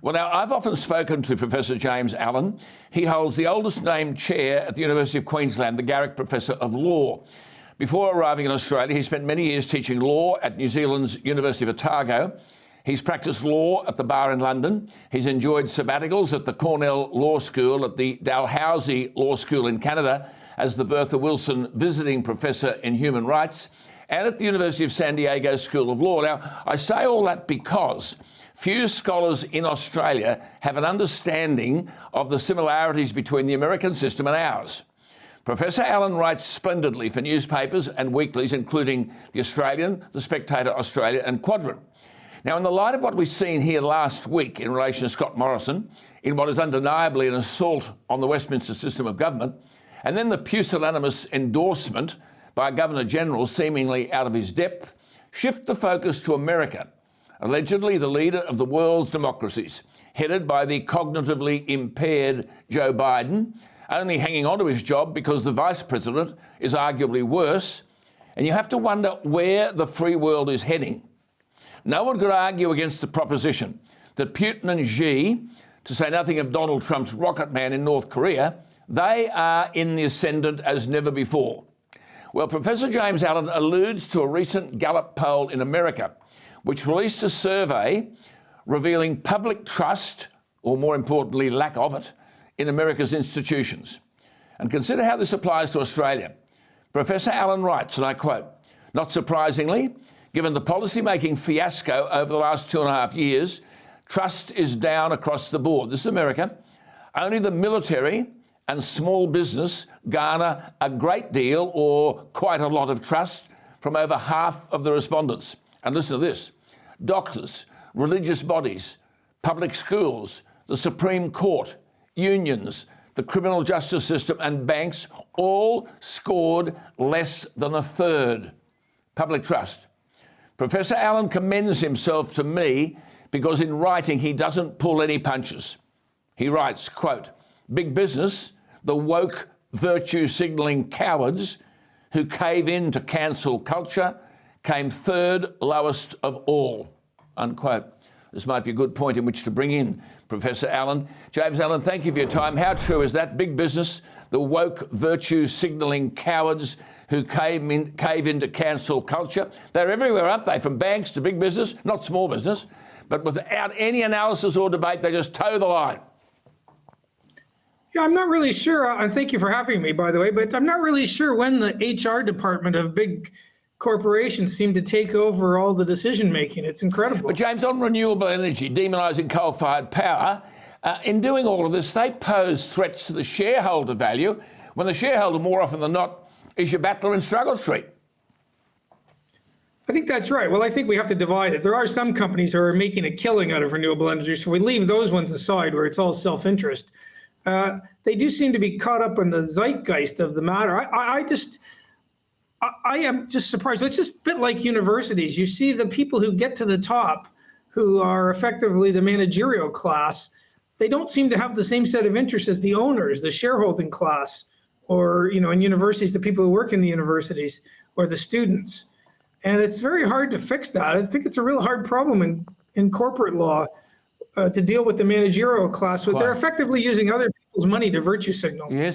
Well, now, I've often spoken to Professor James Allan. He holds the oldest named chair at the University of Queensland, the Garrick Professor of Law. Before arriving in Australia, he spent many years teaching law at New Zealand's University of Otago. He's practiced law at the bar in London. He's enjoyed sabbaticals at the Cornell Law School, at the Dalhousie Law School in Canada, as the Bertha Wilson Visiting Professor in Human Rights, and at the University of San Diego School of Law. Now, I say all that because few scholars in Australia have an understanding of the similarities between the American system and ours. Professor Allan writes splendidly for newspapers and weeklies, including The Australian, The Spectator Australia and Quadrant. Now, in the light of what we've seen here last week in relation to Scott Morrison, in what is undeniably an assault on the Westminster system of government, and then the pusillanimous endorsement by a Governor-General seemingly out of his depth, shift the focus to America, allegedly the leader of the world's democracies, headed by the cognitively impaired Joe Biden, only hanging on to his job because the Vice President is arguably worse. And you have to wonder where the free world is heading. No one could argue against the proposition that Putin and Xi, to say nothing of Donald Trump's rocket man in North Korea, they are in the ascendant as never before. Well, Professor James Allan alludes to a recent Gallup poll in America, which released a survey revealing public trust, or more importantly, lack of it, in America's institutions. And consider how this applies to Australia. Professor Allan writes, and I quote, "Not surprisingly, given the policy-making fiasco over the last 2.5 years, trust is down across the board." This is America. "Only the military and small business garner a great deal or quite a lot of trust from over half of the respondents." And listen to this: doctors, religious bodies, public schools, the Supreme Court, unions, the criminal justice system and banks all scored less than a third. Public trust. Professor Allan commends himself to me because in writing he doesn't pull any punches. He writes, quote, "Big business, the woke virtue signalling cowards who cave in to cancel culture, came third lowest of all," unquote. This might be a good point in which to bring in Professor Allan. James Allan, thank you for your time. How true is that? Big business, the woke virtue signalling cowards who cave in to cancel culture. They're everywhere, aren't they? From banks to big business, not small business, but without any analysis or debate, they just toe the line. Yeah, I'm not really sure, and thank you for having me, by the way, but I'm not really sure when the HR department of big corporations seem to take over all the decision-making. It's incredible. But James, on renewable energy, demonising coal-fired power, in doing all of this, they pose threats to the shareholder value, when the shareholder, more often than not, is your battler in Struggle Street. I think that's right. Well, I think we have to divide it. There are some companies who are making a killing out of renewable energy, so we leave those ones aside where it's all self-interest. They do seem to be caught up in the zeitgeist of the matter. I am just surprised. It's just a bit like universities. You see the people who get to the top, who are effectively the managerial class, they don't seem to have the same set of interests as the owners, the shareholding class, or, you know, in universities, the people who work in the universities, or the students. And it's very hard to fix that. I think it's a real hard problem in corporate law to deal with the managerial class. They're effectively using other people's money to virtue signal. Yes.